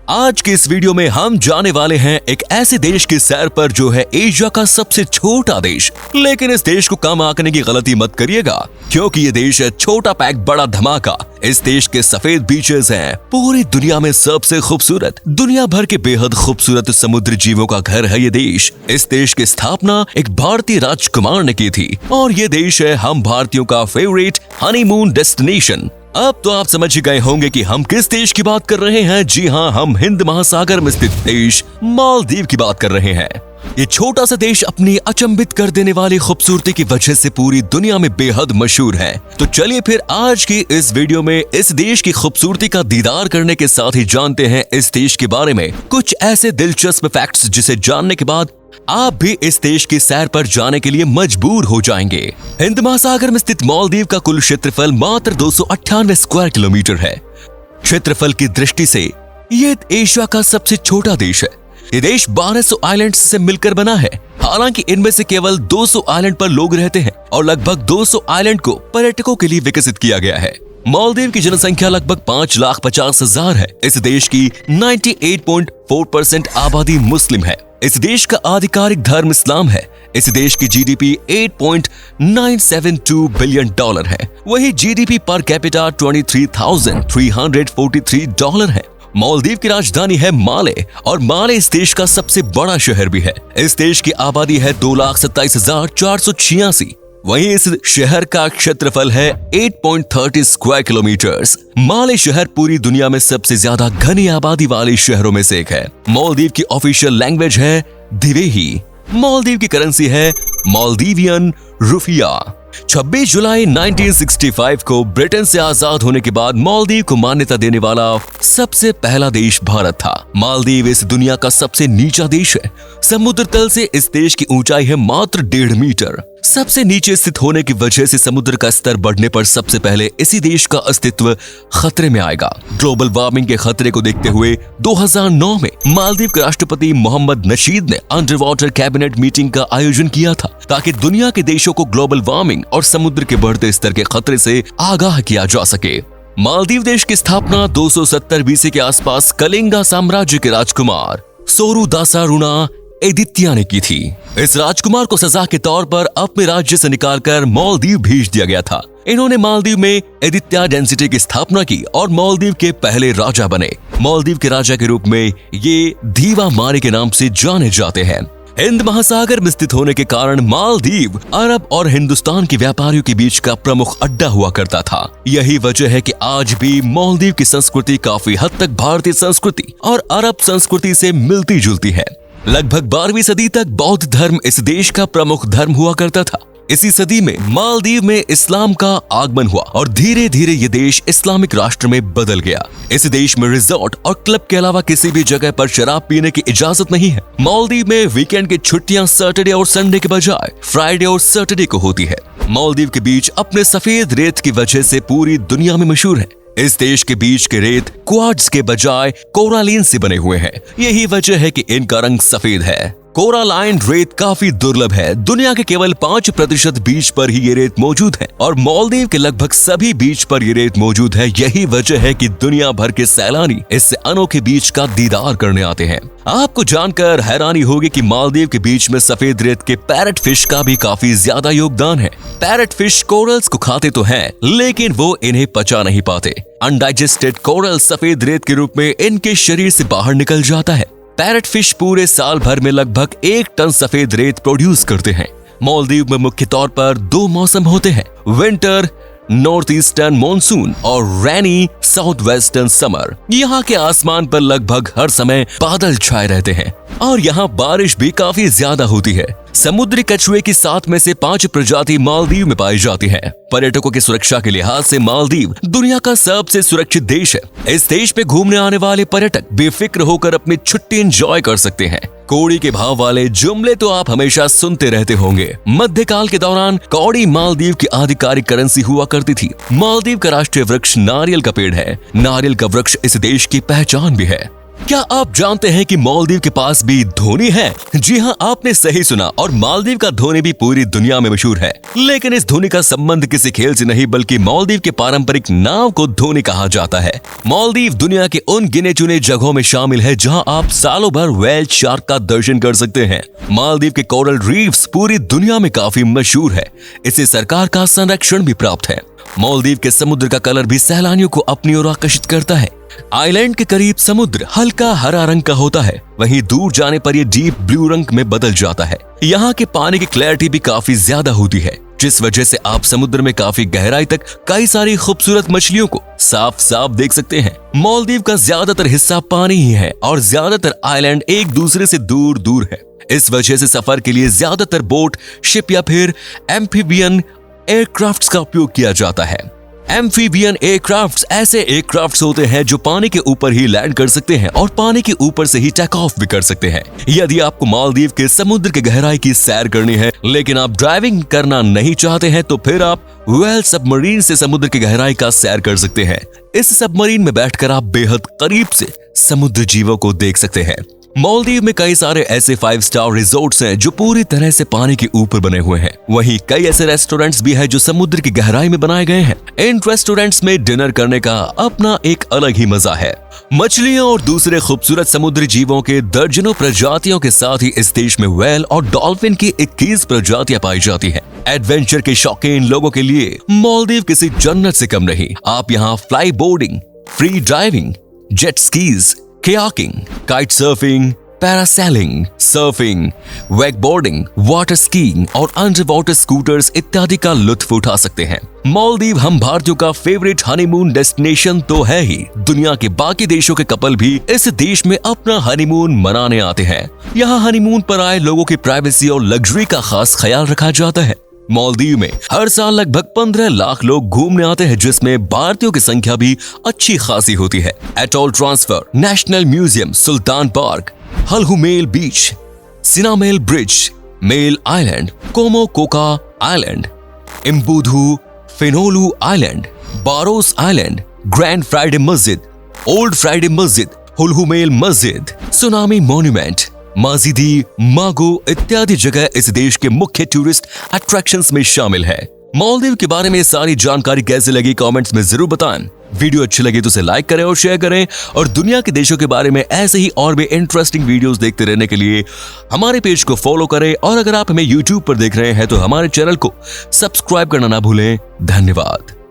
आज के इस वीडियो में हम जाने वाले हैं एक ऐसे देश की सैर पर जो है एशिया का सबसे छोटा देश। लेकिन इस देश को कम आंकने की गलती मत करिएगा, क्योंकि ये देश है छोटा पैक बड़ा धमाका। इस देश के सफेद बीचेस हैं पूरी दुनिया में सबसे खूबसूरत, दुनिया भर के बेहद खूबसूरत समुद्री जीवों का घर है ये देश। इस देश की स्थापना एक भारतीय राजकुमार ने की थी और ये देश है हम भारतीयों का फेवरेट हनीमून डेस्टिनेशन। अब तो आप समझ ही गए होंगे कि हम किस देश की बात कर रहे हैं। जी हाँ, हम हिंद महासागर में स्थित देश मालदीव की बात कर रहे हैं। ये छोटा सा देश अपनी अचंभित कर देने वाली खूबसूरती की वजह से पूरी दुनिया में बेहद मशहूर है। तो चलिए फिर आज की इस वीडियो में इस देश की खूबसूरती का दीदार करने के साथ ही जानते हैं इस देश के बारे में कुछ ऐसे दिलचस्प फैक्ट्स जिसे जानने के बाद आप भी इस देश की सैर पर जाने के लिए मजबूर हो जाएंगे। हिंद महासागर में स्थित मालदीव का कुल क्षेत्रफल मात्र 298 स्क्वायर किलोमीटर है। क्षेत्रफल की दृष्टि से ये एशिया का सबसे छोटा देश है। ये देश 1200 आइलैंड्स से मिलकर बना है। हालांकि इनमें से केवल 200 आइलैंड पर लोग रहते हैं और लगभग 200 आइलैंड को पर्यटकों के लिए विकसित किया गया है। मालदीव की जनसंख्या लगभग 5,50,000 है। इस देश की 98.4% आबादी मुस्लिम है। इस देश का आधिकारिक धर्म इस्लाम है। इस देश की जीडीपी 8.972 बिलियन डॉलर है। वही जीडीपी पर कैपिटा 23,343 डॉलर है। मालदीव की राजधानी है माले और माले इस देश का सबसे बड़ा शहर भी है। इस देश की आबादी है 2,27,486। वहीं इस शहर का क्षेत्रफल है 8.30 स्क्वायर किलोमीटर्स। माले शहर पूरी दुनिया में सबसे ज्यादा घनी आबादी वाले शहरों में से एक है। मालदीव की ऑफिशियल लैंग्वेज है दिवेही। मालदीव की करेंसी है मालदीवियन रुपया। 26 जुलाई 1965 को ब्रिटेन से आजाद होने के बाद मालदीव को मान्यता देने वाला सबसे पहला देश भारत था। मालदीव इस दुनिया का सबसे नीचा देश है। समुद्र तल से इस देश की ऊंचाई है मात्र 1.5 मीटर। सबसे नीचे स्थित होने की वजह से समुद्र का स्तर बढ़ने पर सबसे पहले इसी देश का अस्तित्व खतरे में आएगा। ग्लोबल वार्मिंग के खतरे को देखते हुए 2009 में मालदीव के राष्ट्रपति मोहम्मद नशीद ने अंडर वाटर कैबिनेट मीटिंग का आयोजन किया था ताकि दुनिया के देशों को ग्लोबल वार्मिंग और समुद्र के बढ़ते स्तर के खतरे से आगाह किया जा सके। मालदीव देश की स्थापना 270 बीसी के आसपास कलिंगा साम्राज्य के राजकुमार सोरुदासारुणा एदित्या ने की थी। इस राजकुमार को सजा के तौर पर अपने राज्य से निकालकर मालदीव भेज दिया गया था। इन्होंने मालदीव में एदित्या डेंसिटी की स्थापना की और मालदीव के पहले राजा बने। मालदीव के राजा के रूप में ये दीवा मारे के नाम से जाने जाते हैं। हिंद महासागर में स्थित होने के कारण मालदीव अरब और हिंदुस्तान के व्यापारियों के बीच का प्रमुख अड्डा हुआ करता था। यही वजह है कि आज भी मालदीव की संस्कृति काफी हद तक भारतीय संस्कृति और अरब संस्कृति से मिलती जुलती है। लगभग 12वीं सदी तक बौद्ध धर्म इस देश का प्रमुख धर्म हुआ करता था। इसी सदी में मालदीव में इस्लाम का आगमन हुआ और धीरे धीरे ये देश इस्लामिक राष्ट्र में बदल गया। इस देश में रिजॉर्ट और क्लब के अलावा किसी भी जगह पर शराब पीने की इजाजत नहीं है। मालदीव में वीकेंड की छुट्टियां सैटरडे और संडे के बजाय फ्राइडे और सैटरडे को होती है। मालदीव के बीच अपने सफेद रेत की वजह से पूरी दुनिया में मशहूर है। इस देश के बीच के रेत क्वार्ट्ज के बजाय कोरालिन से बने हुए हैं। यही वजह है कि इनका रंग सफेद है। कोरालाइन रेत काफी दुर्लभ है। दुनिया के केवल 5% बीच पर ही ये रेत मौजूद है और मालदीव के लगभग सभी बीच पर ये रेत मौजूद है। यही वजह है कि दुनिया भर के सैलानी इस अनोखे बीच का दीदार करने आते हैं। आपको जानकर हैरानी होगी कि मालदीव के बीच में सफेद रेत के पैरट फिश का भी काफी ज्यादा योगदान है। पैरट फिश कोरल्स को खाते तो हैं, लेकिन वो इन्हें पचा नहीं पाते। अनडाइजेस्टेड कोरल सफेद रेत के रूप में इनके शरीर से बाहर निकल जाता है। पैरट फिश पूरे साल भर में लगभग 1 टन सफेद रेत प्रोड्यूस करते हैं। मालदीव में मुख्य तौर पर 2 मौसम होते हैं, विंटर नॉर्थ ईस्टर्न मॉनसून और रैनी साउथ वेस्टर्न समर। यहाँ के आसमान पर लगभग हर समय बादल छाए रहते हैं और यहाँ बारिश भी काफी ज्यादा होती है। समुद्री कछुए की 7 में से 5 प्रजाति मालदीव में पाई जाती है। पर्यटकों की सुरक्षा के लिहाज से मालदीव दुनिया का सबसे सुरक्षित देश है। इस देश पे घूमने आने वाले पर्यटक बेफिक्र होकर अपनी छुट्टी एंजॉय कर सकते हैं। कौड़ी के भाव वाले जुमले तो आप हमेशा सुनते रहते होंगे। मध्यकाल के दौरान कौड़ी मालदीव की आधिकारिक करेंसी हुआ करती थी। मालदीव का राष्ट्रीय वृक्ष नारियल का पेड़ है। नारियल का वृक्ष इस देश की पहचान भी है। क्या आप जानते हैं कि मालदीव के पास भी धोनी है? जी हाँ, आपने सही सुना, और मालदीव का धोनी भी पूरी दुनिया में मशहूर है। लेकिन इस धोनी का संबंध किसी खेल से नहीं, बल्कि मालदीव के पारंपरिक नाव को धोनी कहा जाता है। मालदीव दुनिया के उन गिने चुने जगहों में शामिल है जहां आप सालों भर व्हेल शार्क का दर्शन कर सकते हैं। मालदीव के कोरल रीफ्स पूरी दुनिया में काफी मशहूर है। इसे सरकार का संरक्षण भी प्राप्त है। मालदीव के समुद्र का कलर भी सैलानियों को अपनी ओर आकर्षित करता है। आइलैंड के करीब समुद्र हल्का हरा रंग का होता है, वहीं दूर जाने पर यह डीप ब्लू रंग में बदल जाता है। यहाँ के पानी की क्लैरिटी भी काफी ज्यादा होती है, जिस वजह से आप समुद्र में काफी गहराई तक कई सारी खूबसूरत मछलियों को साफ साफ देख सकते हैं। मालदीव का ज्यादातर हिस्सा पानी ही है और ज्यादातर आइलैंड एक दूसरे से दूर दूर है। इस वजह से सफर के लिए ज्यादातर बोट, शिप या फिर एम्फीबियन एयरक्राफ्ट्स का उपयोग किया जाता है। एम्फीबियन एयरक्राफ्ट्स ऐसे एयरक्राफ्ट्स होते हैं जो पानी के ऊपर ही लैंड कर सकते हैं और पानी के ऊपर से ही टेक ऑफ भी कर सकते हैं। यदि आपको मालदीव के समुद्र के गहराई की सैर करनी है लेकिन आप ड्राइविंग करना नहीं चाहते हैं, तो फिर आप व्हेल सबमरीन से समुद्र की गहराई का सैर कर सकते हैं। इस सबमरीन में बैठकर आप बेहद करीब से समुद्र जीवों को देख सकते हैं। मालदीव में कई सारे ऐसे 5 स्टार रिजॉर्ट्स हैं जो पूरी तरह से पानी के ऊपर बने हुए हैं। वहीं कई ऐसे रेस्टोरेंट्स भी हैं जो समुद्र की गहराई में बनाए गए हैं। इन रेस्टोरेंट्स में डिनर करने का अपना एक अलग ही मजा है। मछलियों और दूसरे खूबसूरत समुद्री जीवों के दर्जनों प्रजातियों के साथ ही इस देश में व्हेल और डॉल्फिन की 21 प्रजातियां पाई जाती हैं। एडवेंचर के शौकीन लोगों के लिए मालदीव किसी जन्नत से कम नहीं। आप यहाँ fly boarding, free driving, jet skis, kayaking, kite surfing, parasailing, surfing, wakeboarding, water skiing और अंडर वाटर स्कूटर्स इत्यादि का लुत्फ उठा सकते हैं। मालदीव हम भारतीयों का फेवरेट हनीमून डेस्टिनेशन तो है ही, दुनिया के बाकी देशों के कपल भी इस देश में अपना हनीमून मनाने आते हैं। यहाँ हनीमून पर आए लोगों की प्राइवेसी और लग्जरी का खास ख्याल रखा जाता है। मालदीव में हर साल लगभग 15 लाख लोग घूमने आते हैं, जिसमें भारतीयों की संख्या भी अच्छी खासी होती है। Atoll transfer, national museum, Sultan park, Hulhumale beach, Sinamale bridge, Male island, कोमोकोका island, Embudu, Finolhu island, Baros island, grand Friday मस्जिद, ओल्ड फ्राइडे मस्जिद, हुलहुमेल मस्जिद, सुनामी मॉन्यूमेंट, माजिदी, मागो इत्यादि जगह इस देश के मुख्य टूरिस्ट अट्रैक्शंस में शामिल है। मालदीव के बारे में सारी जानकारी कैसे लगी कमेंट्स में जरूर बताएं। वीडियो अच्छी लगी तो उसे लाइक करें और शेयर करें, और दुनिया के देशों के बारे में ऐसे ही और भी इंटरेस्टिंग वीडियोस देखते रहने के लिए हमारे पेज को फॉलो करें, और अगर आप हमें YouTube पर देख रहे हैं तो हमारे चैनल को सब्सक्राइब करना ना भूलें। धन्यवाद।